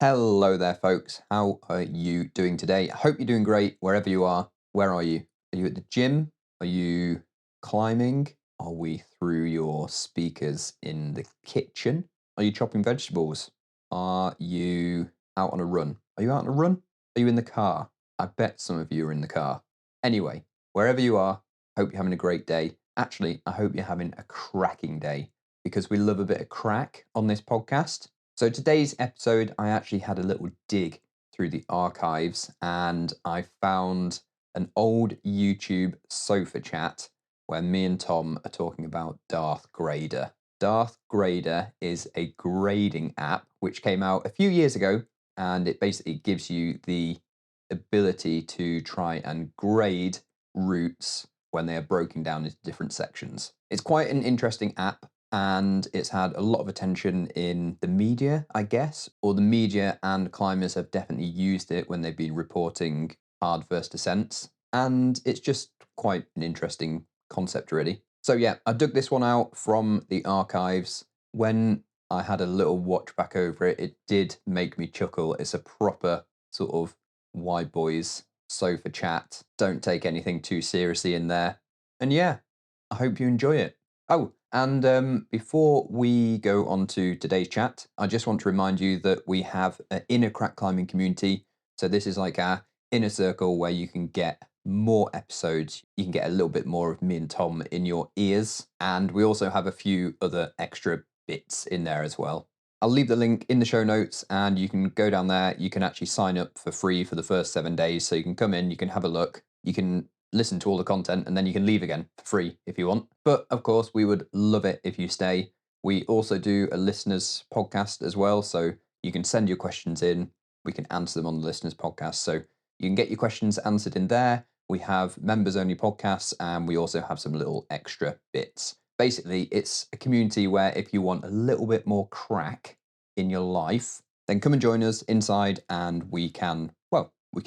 Hello there, folks. How are you doing today? I hope you're doing great wherever you are. Where are you? Are you at the gym? Are you climbing? Are we through your speakers in the kitchen? Are you chopping vegetables? Are you out on a run? Are you out on a run? Are you in the car? I bet some of you are in the car. Anyway, wherever you are, hope you're having a great day. Actually, I hope you're having a cracking day because we love a bit of crack on this podcast. So today's episode, I actually had a little dig through the archives and I found an old YouTube sofa chat where me and Tom are talking about Darth Grader. Darth Grader is a grading app which came out a few years ago, and it basically gives you the ability to try and grade routes when they are broken down into different sections. It's quite an interesting app, and it's had a lot of attention in the media, I guess, or the media and climbers have definitely used it when they've been reporting hard first ascents, and it's just quite an interesting concept, really. So yeah, I dug this one out from the archives. When I had a little watch back over it, it did make me chuckle. It's a proper sort of Wide Boyz sofa chat. Don't take anything too seriously in there. And yeah, I hope you enjoy it. Oh, and before we go on to today's chat, I just want to remind you that we have an inner crack climbing community. So this is like our inner circle where you can get more episodes. You can get a little bit more of me and Tom in your ears. And we also have a few other extra bits in there as well. I'll leave the link in the show notes and you can go down there. You can actually sign up for free for the first 7 days. So you can come in, you can have a look, you can listen to all the content, and then you can leave again for free if you want. But of course, we would love it if you stay. We also do a listeners podcast as well. So you can send your questions in. We can answer them on the listeners podcast. So you can get your questions answered in there. We have members only podcasts, and we also have some little extra bits. Basically, it's a community where if you want a little bit more crack in your life, then come and join us inside and we can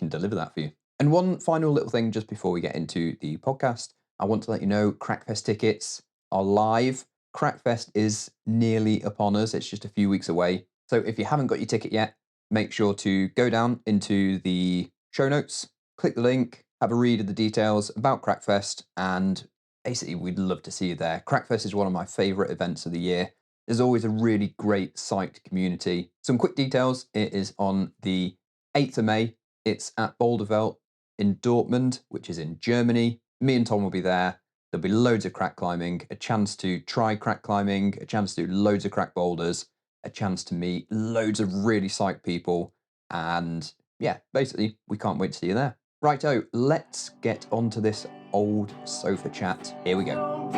deliver that for you. And one final little thing just before we get into the podcast, I want to let you know Crackfest tickets are live. Crackfest is nearly upon us. It's just a few weeks away. So if you haven't got your ticket yet, make sure to go down into the show notes, click the link, have a read of the details about Crackfest, and basically, we'd love to see you there. Crackfest is one of my favourite events of the year. There's always a really great psyched community. Some quick details. It is on the 8th of May. It's at Boulderveld in Dortmund, which is in Germany. Me and Tom will be there. There'll be loads of crack climbing, a chance to try crack climbing, a chance to do loads of crack boulders, a chance to meet loads of really psyched people. And yeah, basically, we can't wait to see you there. Righto, let's get on to this old sofa chat. Here we go.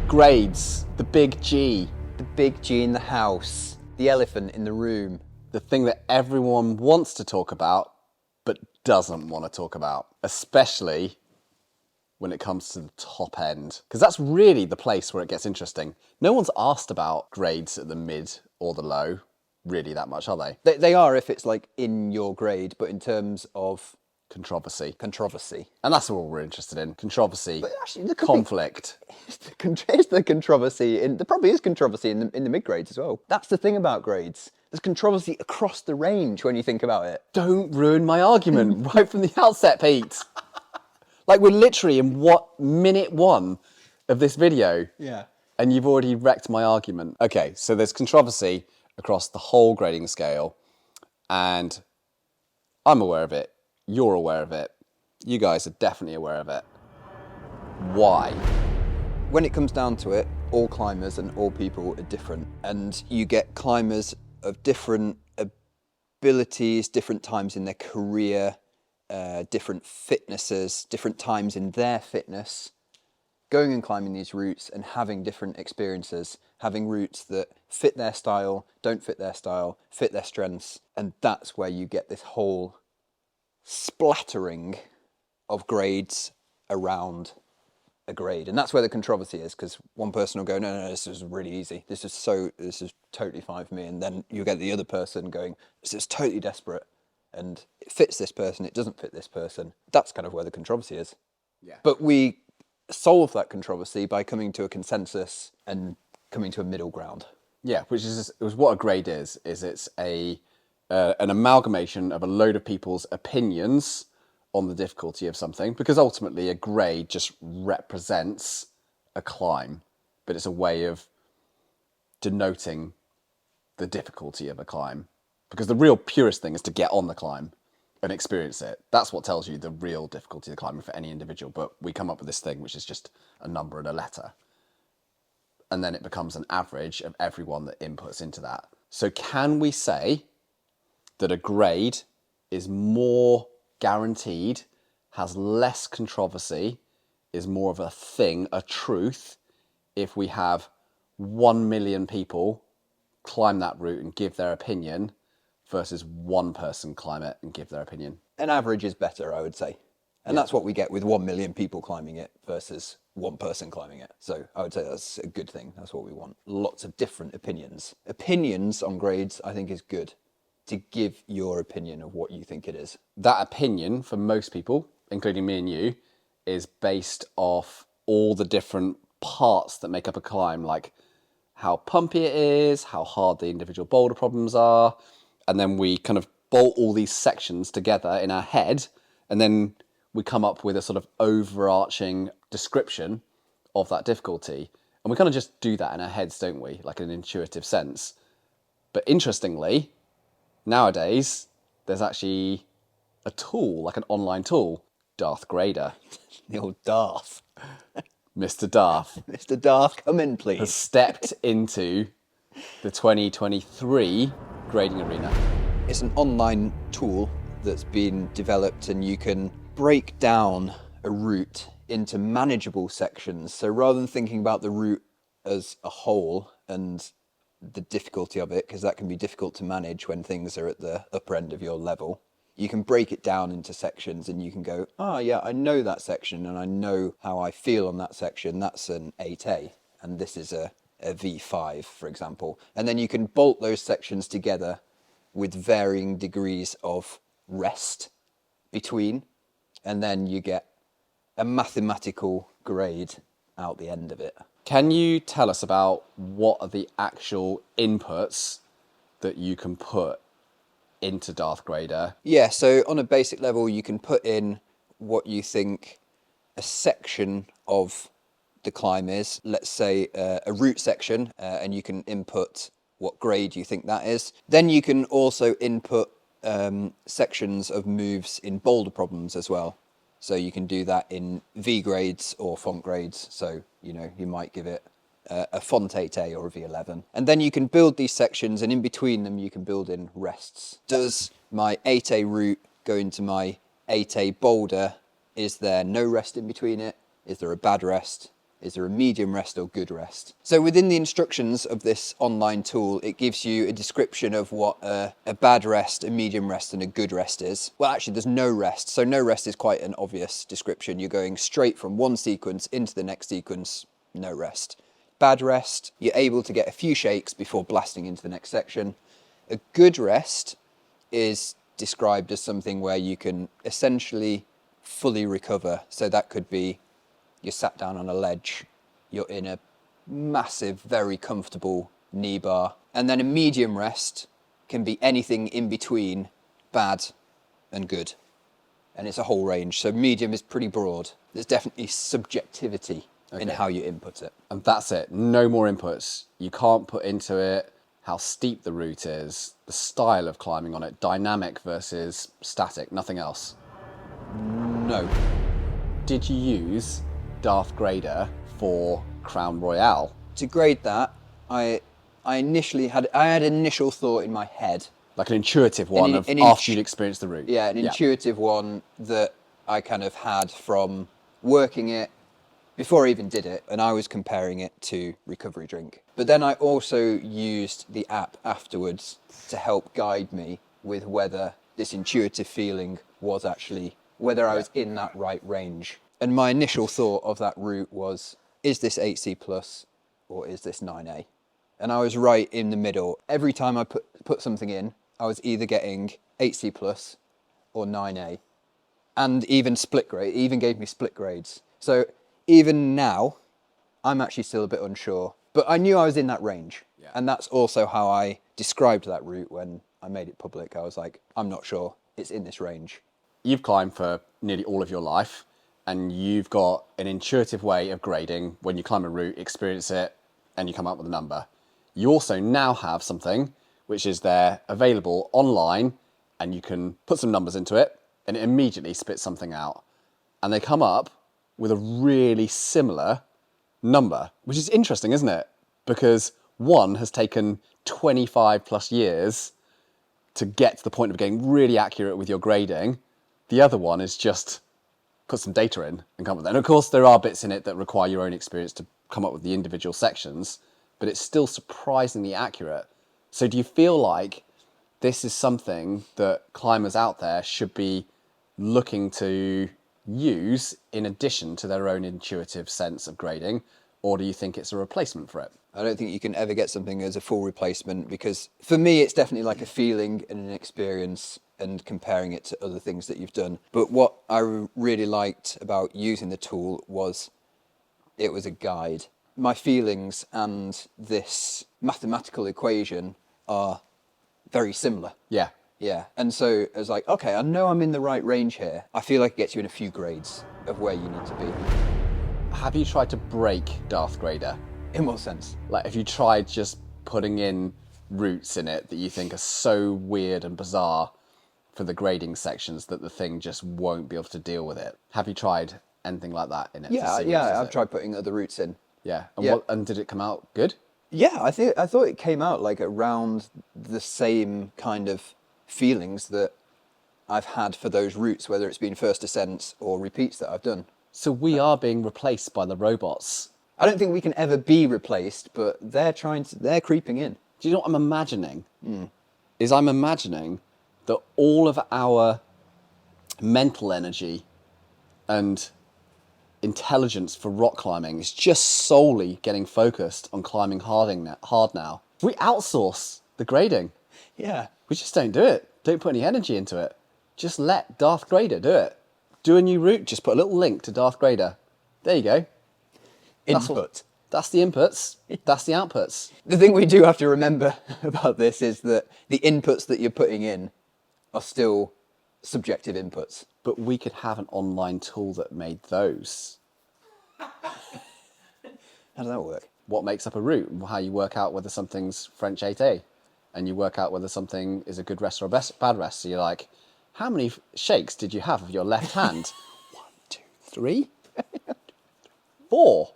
Grades, the big G, The big G in the house, the elephant in the room. the thing that everyone wants to talk about but doesn't want to talk about, especially when it comes to the top end. Because that's really the place where it gets interesting. No one's asked about grades at the mid or the low really that much, are they? They are if it's like in your grade, but in terms of Controversy. and that's all we're interested in. Controversy, but actually, there could conflict. Is the controversy there probably is controversy in the mid grades as well. That's the thing about grades. There's controversy across the range when you think about it. Don't ruin my argument right from the outset, Pete. Like, we're literally in minute 1 of this video. Yeah. And you've already wrecked my argument. Okay, so there's controversy across the whole grading scale, and I'm aware of it. You're aware of it. You guys are definitely aware of it. Why? When it comes down to it, all climbers and all people are different, and you get climbers of different abilities, different times in their career, different fitnesses, different times in their fitness, going and climbing these routes and having different experiences, having routes that fit their style, don't fit their style, fit their strengths, and that's where you get this whole splattering of grades around a grade. And that's where the controversy is, because one person will go, no, this is really easy. This is totally fine for me. And then you get the other person going, this is totally desperate. And it fits this person, it doesn't fit this person. That's kind of where the controversy is. Yeah. But we solve that controversy by coming to a consensus and coming to a middle ground. Yeah, which is what a grade is. It's an amalgamation of a load of people's opinions on the difficulty of something, because ultimately a grade just represents a climb, but it's a way of denoting the difficulty of a climb. Because the real purest thing is to get on the climb and experience it. That's what tells you the real difficulty of climbing for any individual. But we come up with this thing which is just a number and a letter. And then it becomes an average of everyone that inputs into that. So can we say that a grade is more guaranteed, has less controversy, is more of a thing, a truth, if we have 1 million people climb that route and give their opinion versus one person climb it and give their opinion? An average is better, I would say. And that's what we get with 1 million people climbing it versus one person climbing it. So I would say that's a good thing. That's what we want. Lots of different opinions. Opinions on grades, I think, is good, to give your opinion of what you think it is. That opinion, for most people, including me and you, is based off all the different parts that make up a climb, like how pumpy it is, how hard the individual boulder problems are, and then we kind of bolt all these sections together in our head, and then we come up with a sort of overarching description of that difficulty. And we kind of just do that in our heads, don't we? Like in an intuitive sense. But interestingly, nowadays, there's actually a tool, like an online tool, Darth Grader. The old Darth. Mr. Darth. Mr. Darth, come in, please. Has stepped into the 2023 grading arena. It's an online tool that's been developed, and you can break down a route into manageable sections. So rather than thinking about the route as a whole and the difficulty of it, because that can be difficult to manage when things are at the upper end of your level, you can break it down into sections, and you can go, yeah, I know that section and I know how I feel on that section. That's an 8A and this is a V5, for example. And then you can bolt those sections together with varying degrees of rest between, and then you get a mathematical grade out the end of it. Can you tell us about what are the actual inputs that you can put into Darth Grader? Yeah, so on a basic level, you can put in what you think a section of the climb is. Let's say a route section, and you can input what grade you think that is. Then you can also input sections of moves in boulder problems as well. So you can do that in V grades or font grades. So, you might give it a font 8A or a V11. And then you can build these sections, and in between them you can build in rests. Does my 8A route go into my 8A boulder? Is there no rest in between it? Is there a bad rest? Is there a medium rest or good rest? So within the instructions of this online tool, it gives you a description of what a bad rest, a medium rest and a good rest is. Well, actually there's no rest. So no rest is quite an obvious description. You're going straight from one sequence into the next sequence, no rest. Bad rest, you're able to get a few shakes before blasting into the next section. A good rest is described as something where you can essentially fully recover. So that could be you're sat down on a ledge, you're in a massive, very comfortable knee bar. And then a medium rest can be anything in between bad and good. And it's a whole range. So medium is pretty broad. There's definitely subjectivity in how you input it. And that's it, no more inputs. You can't put into it how steep the route is, the style of climbing on it, dynamic versus static, nothing else. No. Did you use Darth Grader for Crown Royale? To grade that, I initially had initial thought in my head. Like an intuitive one after you'd experienced the route? Yeah, an intuitive one that I kind of had from working it before I even did it, and I was comparing it to Recovery Drink. But then I also used the app afterwards to help guide me with whether this intuitive feeling was actually, whether I was in that right range. And my initial thought of that route was, is this 8C plus or is this 9A? And I was right in the middle. Every time I put something in, I was either getting 8C plus or 9A. And even split grade, it even gave me split grades. So even now, I'm actually still a bit unsure. But I knew I was in that range. Yeah. And that's also how I described that route when I made it public. I was like, I'm not sure. It's in this range. You've climbed for nearly all of your life, and you've got an intuitive way of grading when you climb a route, experience it, and you come up with a number. You also now have something which is there available online, and you can put some numbers into it, and it immediately spits something out. And they come up with a really similar number, which is interesting, isn't it? Because one has taken 25 plus years to get to the point of getting really accurate with your grading. The other one is just put some data in and come up with that. And of course, there are bits in it that require your own experience to come up with the individual sections, but it's still surprisingly accurate. So do you feel like this is something that climbers out there should be looking to use in addition to their own intuitive sense of grading, or do you think it's a replacement for it? I don't think you can ever get something as a full replacement, because for me, it's definitely like a feeling and an experience and comparing it to other things that you've done. But what I really liked about using the tool was it was a guide. My feelings and this mathematical equation are very similar. Yeah. Yeah. And so I was like, okay, I know I'm in the right range here. I feel like it gets you in a few grades of where you need to be. Have you tried to break Darth Grader? In what sense? Like, have you tried just putting in routes in it that you think are so weird and bizarre for the grading sections that the thing just won't be able to deal with it? Have you tried anything like that in it? I've tried putting other routes in. Yeah. And Yeah. and did it come out good? Yeah, I thought it came out like around the same kind of feelings that I've had for those routes, whether it's been first ascents or repeats that I've done. So we are being replaced by the robots. I don't think we can ever be replaced, but they're creeping in. Do you know what I'm imagining? I'm imagining that all of our mental energy and intelligence for rock climbing is just solely getting focused on climbing hard now. We outsource the grading. Yeah. We just don't do it. Don't put any energy into it. Just let Darth Grader do it. Do a new route, just put a little link to Darth Grader. There you go. Input. That's the inputs. That's the outputs. The thing we do have to remember about this is that the inputs that you're putting in are still subjective inputs. But we could have an online tool that made those. How does that work? What makes up a route? How you work out whether something's French 8A, and you work out whether something is a good rest or a bad rest. So you're like, how many shakes did you have of your left hand? 1, 2, 3, 4.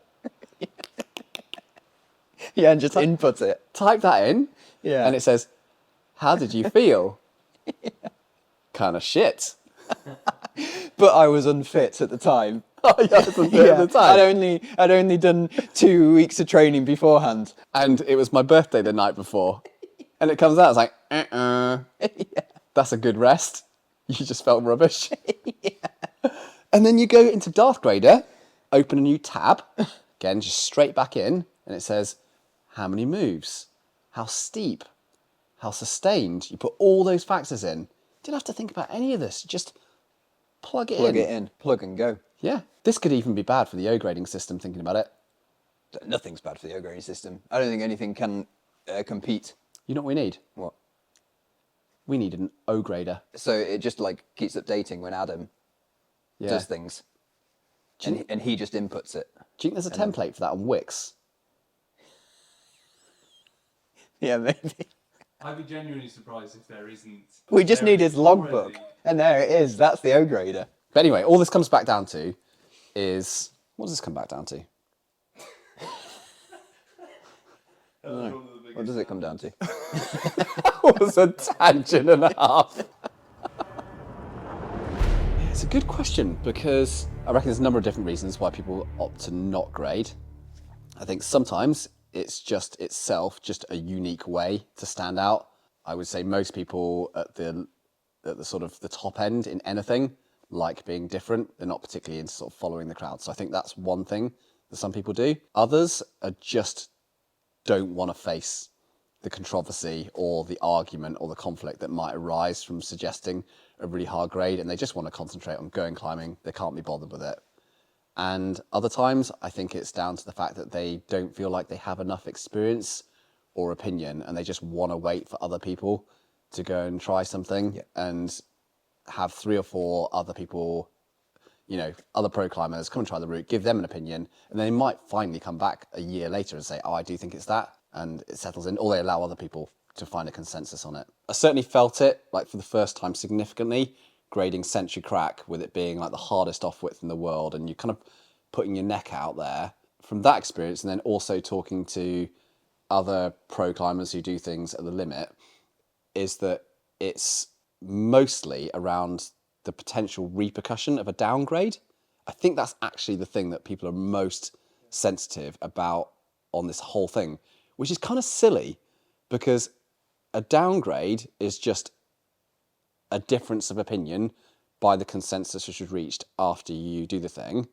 Yeah, and just input it. Type that in, Yeah. and it says, how did you feel? Kind of shit. But I was unfit at the time. Oh, yeah, that's a bit of the time. I'd only done 2 weeks of training beforehand. And it was my birthday the night before. And it comes out, it's like, Yeah. that's a good rest. You just felt rubbish. And then you go into Darth Grader, open a new tab, again, just straight back in, and it says, how many moves? How steep? How sustained? You put all those factors in. You don't have to think about any of this. Just plug it in. Plug and go. Yeah. This could even be bad for the O grading system, thinking about it. Nothing's bad for the O-grading system. I don't think anything can compete. You know what we need? What? We need an O grader. So it just like keeps updating when Adam does things. And he just inputs it. Do you think there's a template for that on Wix? Yeah, maybe. I'd be genuinely surprised if there isn't. We just There need is his logbook. already. And there it is. That's the O-grader. But anyway, all this comes back down to is, what does this come back down to? What does it come down to? That was a tangent and a half. It's a good question, because I reckon there's a number of different reasons why people opt to not grade. I think sometimes it's just itself just a unique way to stand out. I would say most people at the sort of the top end in anything, like being different. They're not particularly into sort of following the crowd. So I think that's one thing that some people do. Others are just don't want to face the controversy or the argument or the conflict that might arise from suggesting a really hard grade, and they just want to concentrate on going climbing. They can't be bothered with it. And other times, I think it's down to the fact that they don't feel like they have enough experience or opinion, and they just want to wait for other people to go and try something and have 3 or 4 other people, you know, other pro climbers come and try the route, give them an opinion, and they might finally come back a year later and say, oh, I do think it's that, and it settles in, or they allow other people to find a consensus on it. I certainly felt it, like for the first time significantly, grading Century Crack, with it being like the hardest off width in the world, and you kind of putting your neck out there from that experience, and then also talking to other pro climbers who do things at the limit, is that it's mostly around the potential repercussion of a downgrade. I think that's actually the thing that people are most sensitive about on this whole thing, which is kind of silly, because a downgrade is just a difference of opinion by the consensus which was reached after you do the thing.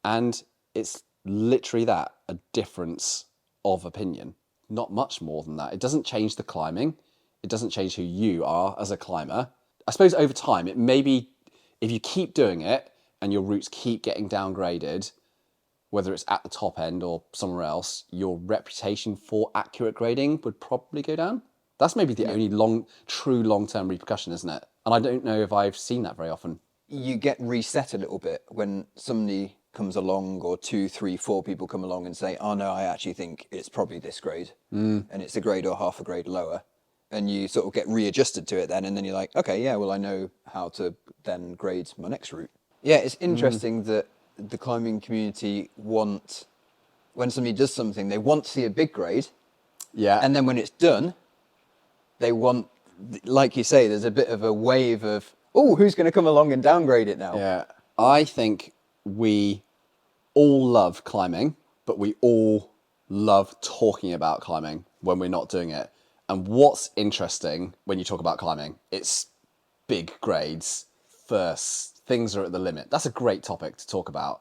And it's literally that, a difference of opinion. Not much more than that. It doesn't change the climbing. It doesn't change who you are as a climber. I suppose over time, it may be, if you keep doing it and your routes keep getting downgraded, whether it's at the top end or somewhere else, your reputation for accurate grading would probably go down. That's maybe the only true long-term repercussion, isn't it? And I don't know if I've seen that very often. You get reset a little bit when somebody comes along, or 2, 3, 4 people come along and say, oh no, I actually think it's probably this grade, and it's a grade or half a grade lower. And you sort of get readjusted to it then, and then you're like, okay, yeah, well, I know how to then grade my next route. Yeah, it's interesting that the climbing community when somebody does something, they want to see a big grade. Yeah. And then when it's done, they want, like you say, there's a bit of a wave of, oh, who's going to come along and downgrade it now? Yeah. I think we all love climbing, but we all love talking about climbing when we're not doing it. And what's interesting when you talk about climbing, it's big grades, first, things are at the limit. That's a great topic to talk about.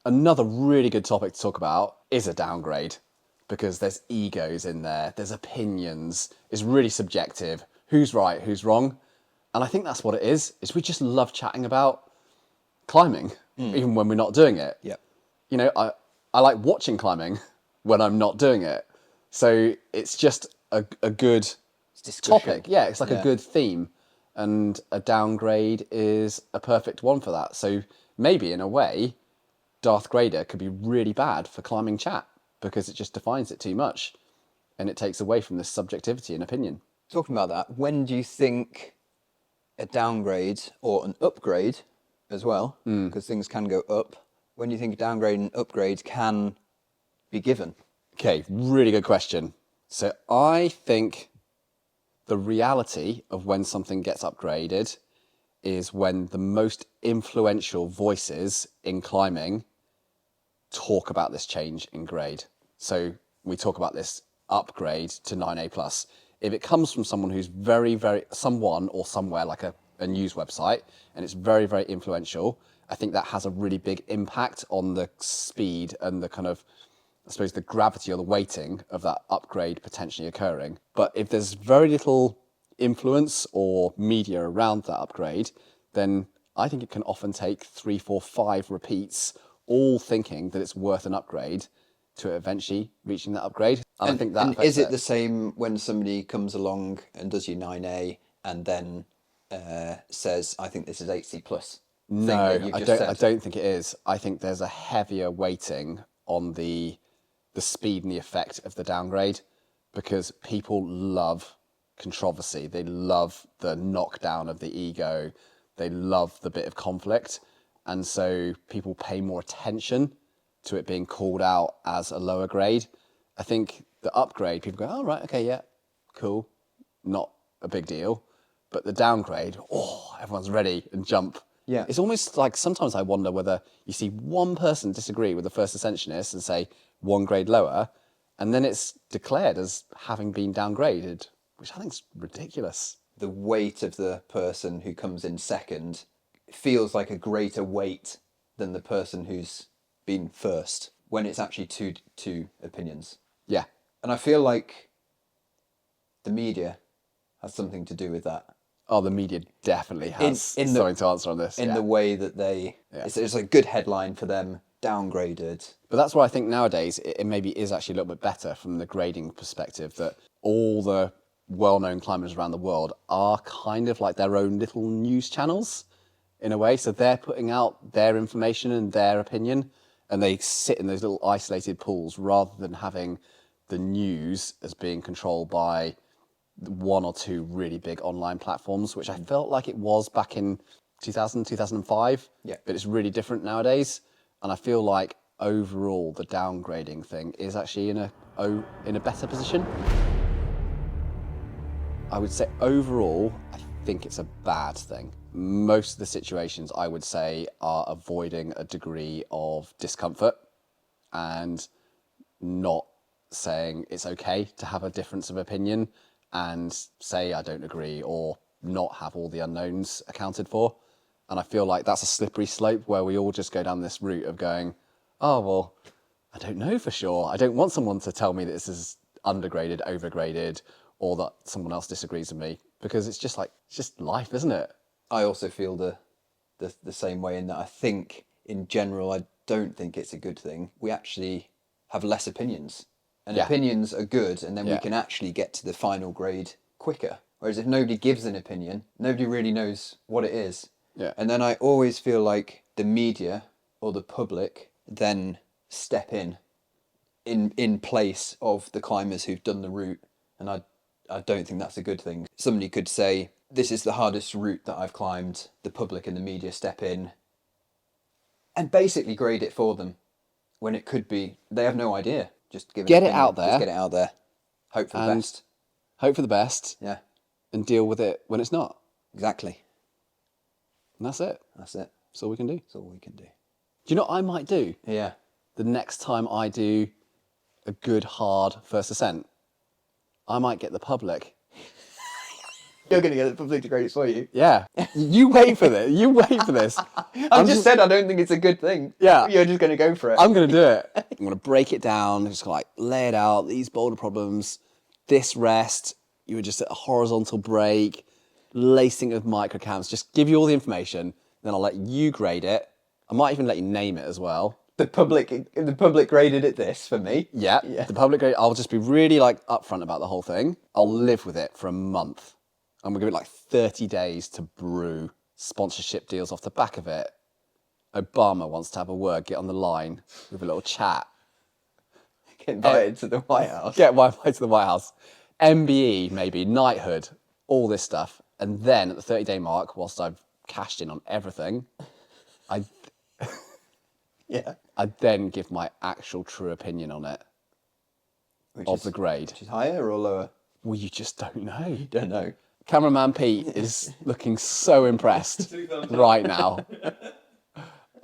Another really good topic to talk about is a downgrade, because there's egos in there, there's opinions, it's really subjective. Who's right, who's wrong? And I think that's what it is we just love chatting about climbing, even when we're not doing it. Yep. You know, I like watching climbing when I'm not doing it. So it's just a good topic. Yeah, it's like a good theme. And a downgrade is a perfect one for that. So maybe in a way, Darth Grader could be really bad for climbing chat, because it just defines it too much and it takes away from this subjectivity and opinion. Talking about that, when do you think a downgrade or an upgrade as well, because things can go up, when do you think a downgrade and upgrade can be given? Okay, really good question. So I think the reality of when something gets upgraded is when the most influential voices in climbing talk about this change in grade. So we talk about this upgrade to 9A+. If it comes from someone who's someone or somewhere like a news website, and it's very, very influential, I think that has a really big impact on the speed and the kind of, I suppose, the gravity or the weighting of that upgrade potentially occurring. But if there's very little influence or media around that upgrade, then I think it can often take 3, 4, 5 repeats, all thinking that it's worth an upgrade, to eventually reaching that upgrade. And I think that and is it the same when somebody comes along and does your 9A and then says, I think this is 8C plus? No, I don't think it is. I think there's a heavier weighting on the speed and the effect of the downgrade, because people love controversy. They love the knockdown of the ego. They love the bit of conflict. And so people pay more attention to it being called out as a lower grade. I think the upgrade, people go, oh, right, okay, yeah, cool, not a big deal. But the downgrade, oh, everyone's ready and jump. Yeah. It's almost like sometimes I wonder whether you see one person disagree with the first ascensionist and say 1 grade lower, and then it's declared as having been downgraded, which I think is ridiculous. The weight of the person who comes in second feels like a greater weight than the person who's been first, when it's actually two opinions. Yeah. And I feel like the media has something to do with that. Oh, the media definitely has something to answer on this. In the way that it's a good headline for them, downgraded. But that's why I think nowadays it maybe is actually a little bit better from the grading perspective, that all the well-known climbers around the world are kind of like their own little news channels in a way. So they're putting out their information and their opinion, and they sit in those little isolated pools rather than having the news as being controlled by one or two really big online platforms, which I felt like it was back in 2000, 2005. Yeah. But it's really different nowadays. And I feel like overall the downgrading thing is actually in a better position. I would say overall, I think it's a bad thing. Most of the situations I would say are avoiding a degree of discomfort and not saying it's okay to have a difference of opinion and say I don't agree or not have all the unknowns accounted for. And I feel like that's a slippery slope where we all just go down this route of going, oh, well, I don't know for sure. I don't want someone to tell me that this is undergraded, overgraded, or that someone else disagrees with me, because it's just life, isn't it? I also feel the same way, in that I think in general, I don't think it's a good thing. We actually have less opinions, and opinions are good, and then we can actually get to the final grade quicker. Whereas if nobody gives an opinion, nobody really knows what it is. Yeah. And then I always feel like the media or the public then step in place of the climbers who've done the route, and I don't think that's a good thing. Somebody could say, this is the hardest route that I've climbed. The public and the media step in and basically grade it for them, when it could be they have no idea. Just give Get it out there. Just get it out there. Hope for the best. Hope for the best. Yeah, and deal with it when it's not. exactly. And that's it. That's it. That's all we can do. That's all we can do. Do you know what I might do? Yeah. The next time I do a good, hard first ascent, I might get the public. You're going to get the public to grade it for you. Yeah. You wait for this. You wait for this. I've just said I don't think it's a good thing. Yeah. You're just going to go for it. I'm going to do it. I'm going to break it down, just like lay it out, these boulder problems, this rest, you were just at a horizontal break, lacing of microcams, just give you all the information, then I'll let you grade it. I might even let you name it as well. The public graded it this for me. Yeah. The public grade, I'll just be really like upfront about the whole thing. I'll live with it for a month. I'm gonna give it like 30 days to brew sponsorship deals off the back of it. Obama wants to have a word, get on the line with a little chat. Get invited to the White House. Get invited to the White House. MBE, maybe, knighthood, all this stuff. And then at the 30-day mark, whilst I've cashed in on everything, I'd then give my actual true opinion on it, of the grade. Which is higher or lower? Well, you just don't know. You don't know. Cameraman Pete is looking so impressed right now.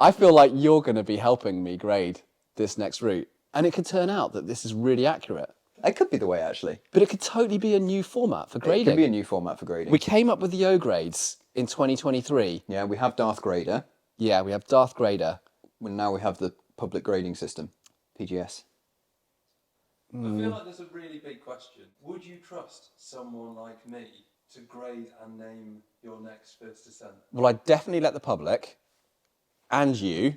I feel like you're going to be helping me grade this next route. And it could turn out that this is really accurate. That could be the way, actually. But it could totally be a new format for grading. It could be a new format for grading. We came up with the O grades in 2023. Yeah, we have Darth Grader. Yeah, we have Darth Grader. And now we have the public grading system, PGS. I feel like there's a really big question. Would you trust someone like me to grade and name your next first ascent? Well, I'd definitely let the public and you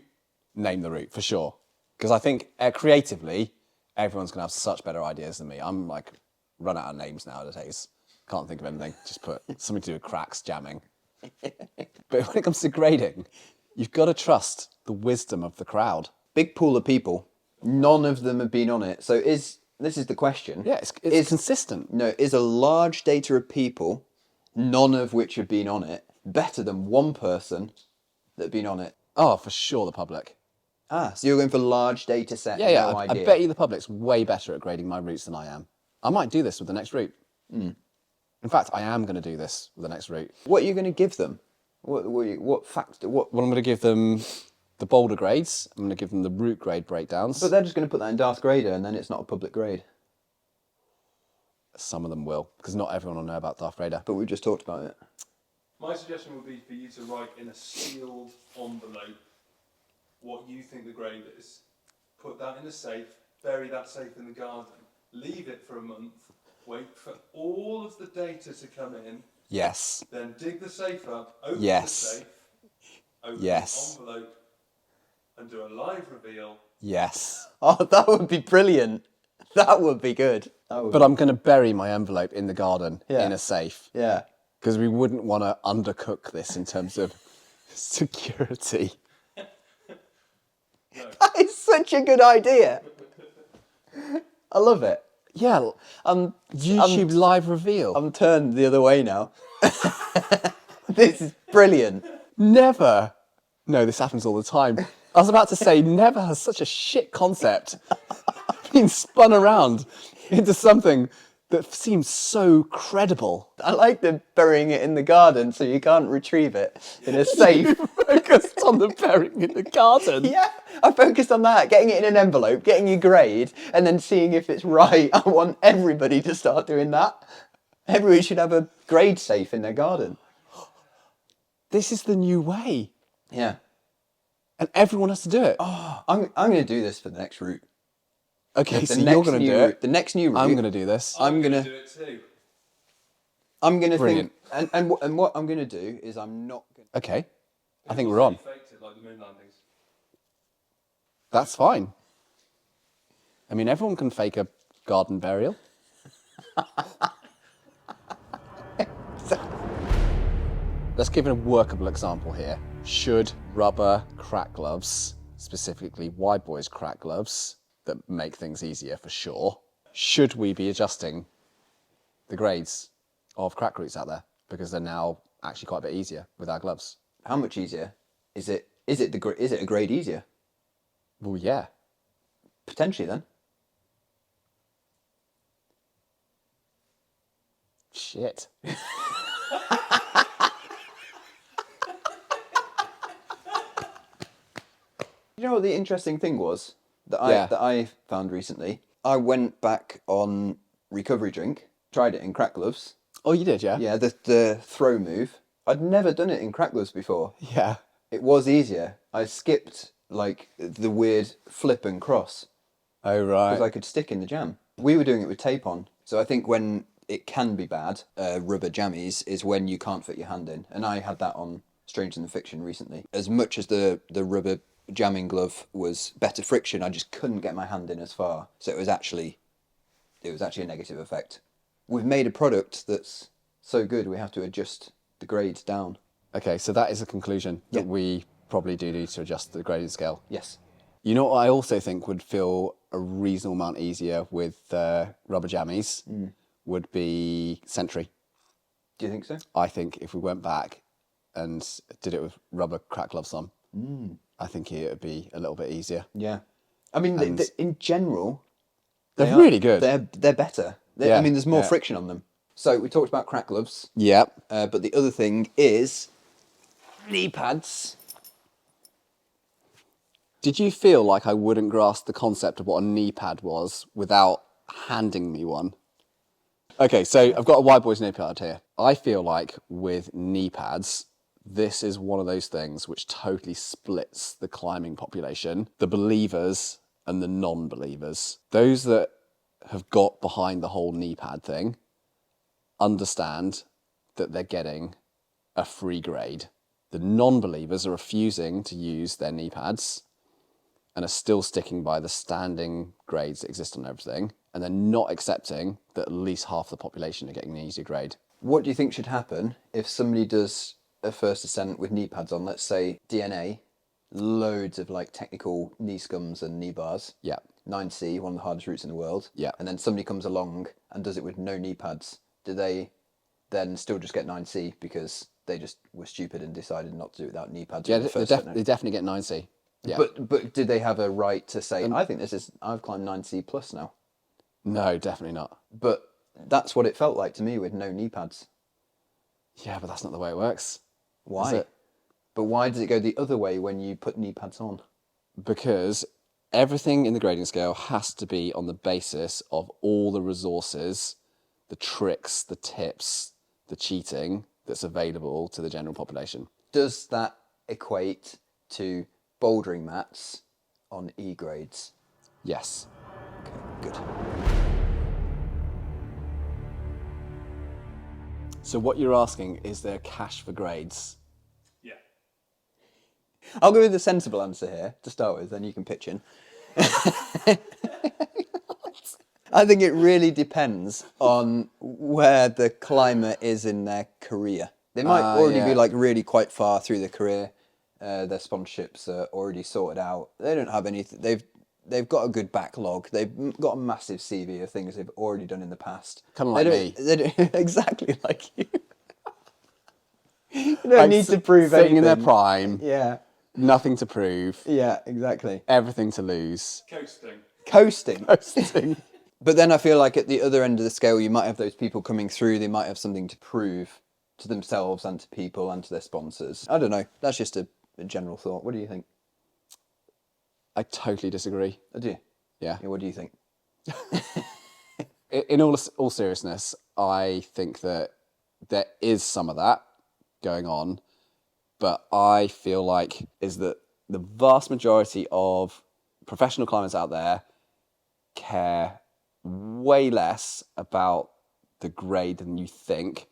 name the route for sure. Because I think creatively, everyone's going to have such better ideas than me. I'm like, run out of names nowadays. Can't think of anything. Just put something to do with cracks, jamming. But when it comes to grading, you've got to trust the wisdom of the crowd. Big pool of people. None of them have been on it. So this is the question. Yeah, it's consistent. No, is a large data of people, none of which have been on it, better than one person that have been on it? Oh, for sure, the public. Ah, so you're going for large data set? Yeah, no I idea. bet you the public's way better at grading my routes than I am. I might do this with the next route. In fact, I am going to do this with the next route. What are you going to give them? What factor? What? Well, I'm going to give them the boulder grades. I'm going to give them the route grade breakdowns. But they're just going to put that in Darth Grader, and then it's not a public grade. Some of them will, because not everyone will know about Darth Grader. But we've just talked about it. My suggestion would be for you to write in a sealed envelope what you think the grade is. Put that in a safe, bury that safe in the garden, leave it for a month, wait for all of the data to come in, Yes. then dig the safe up, open Yes. the safe, open Yes. the envelope, and do a live reveal. Yes. Oh, that would be brilliant. That would be good. But I'm going to bury my envelope in the garden Yeah. in a safe. Yeah. Because we wouldn't want to undercook this in terms of security. That is such a good idea. I love it. Yeah. YouTube live reveal. I'm turned the other way now. This is brilliant. Never. No, this happens all the time. I was about to say, never has such a shit concept been spun around into something that seems so credible. I like the burying it in the garden so you can't retrieve it in a safe. Focused on the burying in the garden. Yeah, I focused on that, getting it in an envelope, getting your grade, and then seeing if it's right. I want everybody to start doing that. Everybody should have a grade safe in their garden. This is the new way. Yeah. And everyone has to do it. Oh, I'm going to do this for the next route. Okay, The so next you're going to new do route- it. The next new route. I'm going to do this. I'm gonna do it too. I'm going to Brilliant. think, and what I'm going to do is I'm not going to... Okay. I think we're on. You faked it like the moon landings. That's fine. I mean, everyone can fake a garden burial. Let's give it a workable example here. Should rubber crack gloves, specifically Wide Boyz crack gloves, that make things easier for sure, should we be adjusting the grades of crack roots out there? Because they're now actually quite a bit easier with our gloves. How much easier? Is it a grade easier? Well, yeah. Potentially then. Shit. You know what the interesting thing was that Yeah. I found recently? I went back on recovery drink, tried it in crack gloves. Oh, you did, yeah? Yeah, the throw move. I'd never done it in crack gloves before. Yeah. It was easier. I skipped like the weird flip and cross Oh, right. because I could stick in the jam. We were doing it with tape on, so I think when it can be bad, rubber jammies is when you can't fit your hand in, and I had that on Stranger Than Fiction recently. As much as the rubber jamming glove was better friction, I just couldn't get my hand in as far, so it was actually a negative effect. We've made a product that's so good we have to adjust the grades down. Okay, so that is a conclusion that Yeah. we probably do need to adjust the grading scale. Yes. You know what I also think would feel a reasonable amount easier with rubber jammies would be Sentry. Do you think so? I think if we went back and did it with rubber crack gloves on, I think it would be a little bit easier. Yeah. I mean, And- in general, They're they are- really good. They're better. Yeah, I mean, there's more yeah. friction on them. So we talked about crack gloves, Yeah. but the other thing is knee pads. Did you feel like I wouldn't grasp the concept of what a knee pad was without handing me one? Okay, so I've got a Wide Boyz knee pad here. I feel like with knee pads, this is one of those things which totally splits the climbing population, the believers and the non-believers. Those that have got behind the whole knee pad thing understand that they're getting a free grade. The non-believers are refusing to use their knee pads and are still sticking by the standing grades that exist on everything, and they're not accepting that at least half the population are getting an easier grade. What do you think should happen if somebody does a first ascent with knee pads on? Let's say DNA, loads of like technical knee scums and knee bars. Yeah. 9C, one of the hardest routes in the world. Yeah. And then somebody comes along and does it with no knee pads. Do they then still just get 9C because they just were stupid and decided not to do it without knee pads? Yeah, on the they, first they definitely get 9C. Yeah. But did they have a right to say, I think I've climbed 9C plus now? No, definitely not. But that's what it felt like to me with no knee pads. Yeah, but that's not the way it works. Why? Is it? But why does it go the other way when you put knee pads on? Because everything in the grading scale has to be on the basis of all the resources, the tricks, the tips, the cheating that's available to the general population. Does that equate to bouldering mats on E grades? Yes. Okay, good. So what you're asking, is there cash for grades? Yeah. I'll go with the sensible answer here to start with, then you can pitch in. I think it really depends on where the climber is in their career. They might already be like really quite far through their career. Their sponsorships are already sorted out. They don't have anything. They've got a good backlog. They've got a massive CV of things they've already done in the past. Kind of like me. They don't, exactly like you. You don't need to prove sitting anything. in their prime. Yeah. Nothing to prove. Yeah, exactly. Everything to lose. Coasting. Coasting. But then I feel like at the other end of the scale, you might have those people coming through. They might have something to prove to themselves and to people and to their sponsors. I don't know. That's just a general thought. What do you think? I totally disagree. I do. Yeah. What do you think? In all seriousness, I think that there is some of that going on, but I feel like is that the vast majority of professional climbers out there care way less about the grade than you think,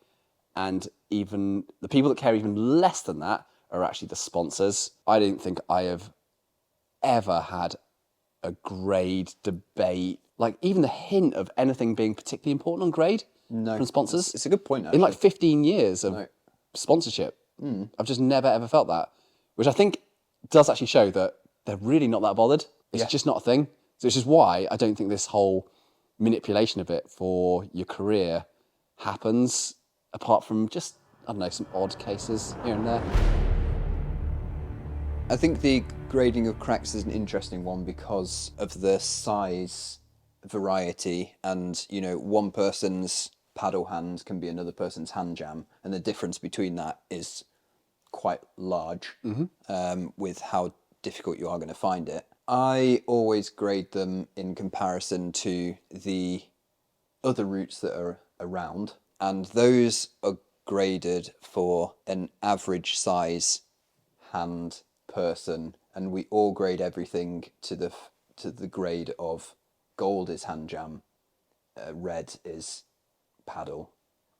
and even the people that care even less than that are actually the sponsors. I don't think I have ever had a grade debate, like even the hint of anything being particularly important on grade from sponsors. It's a good point, actually. In like 15 years of sponsorship, I've just never ever felt that, which I think does actually show that they're really not that bothered. It's just not a thing. So it's just why I don't think this whole manipulation of it for your career happens, apart from just, I don't know, some odd cases here and there. I think the grading of cracks is an interesting one because of the size variety, and you know, one person's paddle hand can be another person's hand jam, and the difference between that is quite large with how difficult you are going to find it. I always grade them in comparison to the other routes that are around, and those are graded for an average size hand person, and we all grade everything to the grade of gold is hand jam, red is paddle,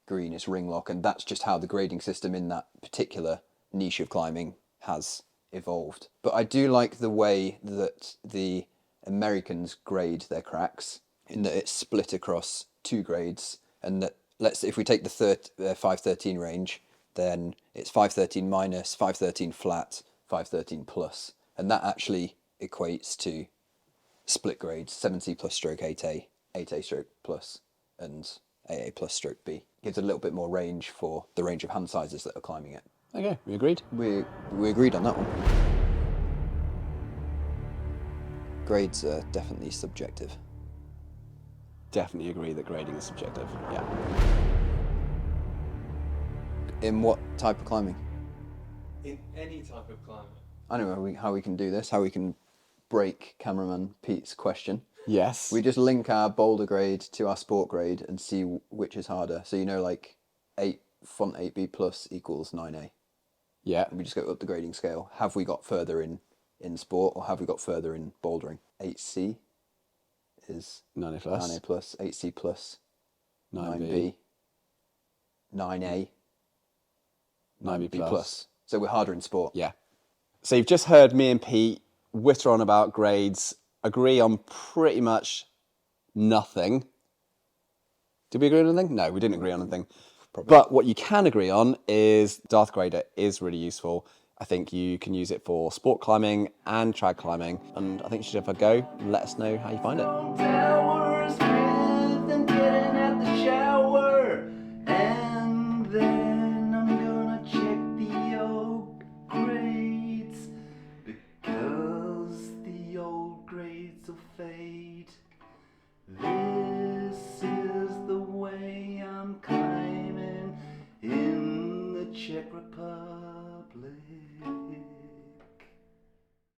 green is ring lock, and that's just how the grading system in that particular niche of climbing has evolved. But I do like the way that the Americans grade their cracks, in that it's split across two grades, and that if we take the 513 range, then it's 513 minus, 513 flat, 513 plus, and that actually equates to split grades, 7C plus stroke 8A, 8A stroke plus, and AA plus stroke B. Gives a little bit more range for the range of hand sizes that are climbing it. Okay, we agreed? We agreed on that one. Grades are definitely subjective. Definitely agree that grading is subjective, yeah. In what type of climbing? In any type of climate. I know how we can do this, how we can break cameraman Pete's question. Yes. We just link our boulder grade to our sport grade and see which is harder. So, you know, like font 8B plus equals 9A. Yeah. And we just go up the grading scale. Have we got further in sport, or have we got further in bouldering? 8C is 9A plus. 9A plus, 8C plus, 9B. 9A, 9B plus. So we're harder in sport. Yeah. So you've just heard me and Pete witter on about grades, agree on pretty much nothing. Did we agree on anything? No, we didn't agree on anything. Probably. But what you can agree on is Darth Grader is really useful. I think you can use it for sport climbing and trad climbing, and I think you should have a go and let us know how you find it.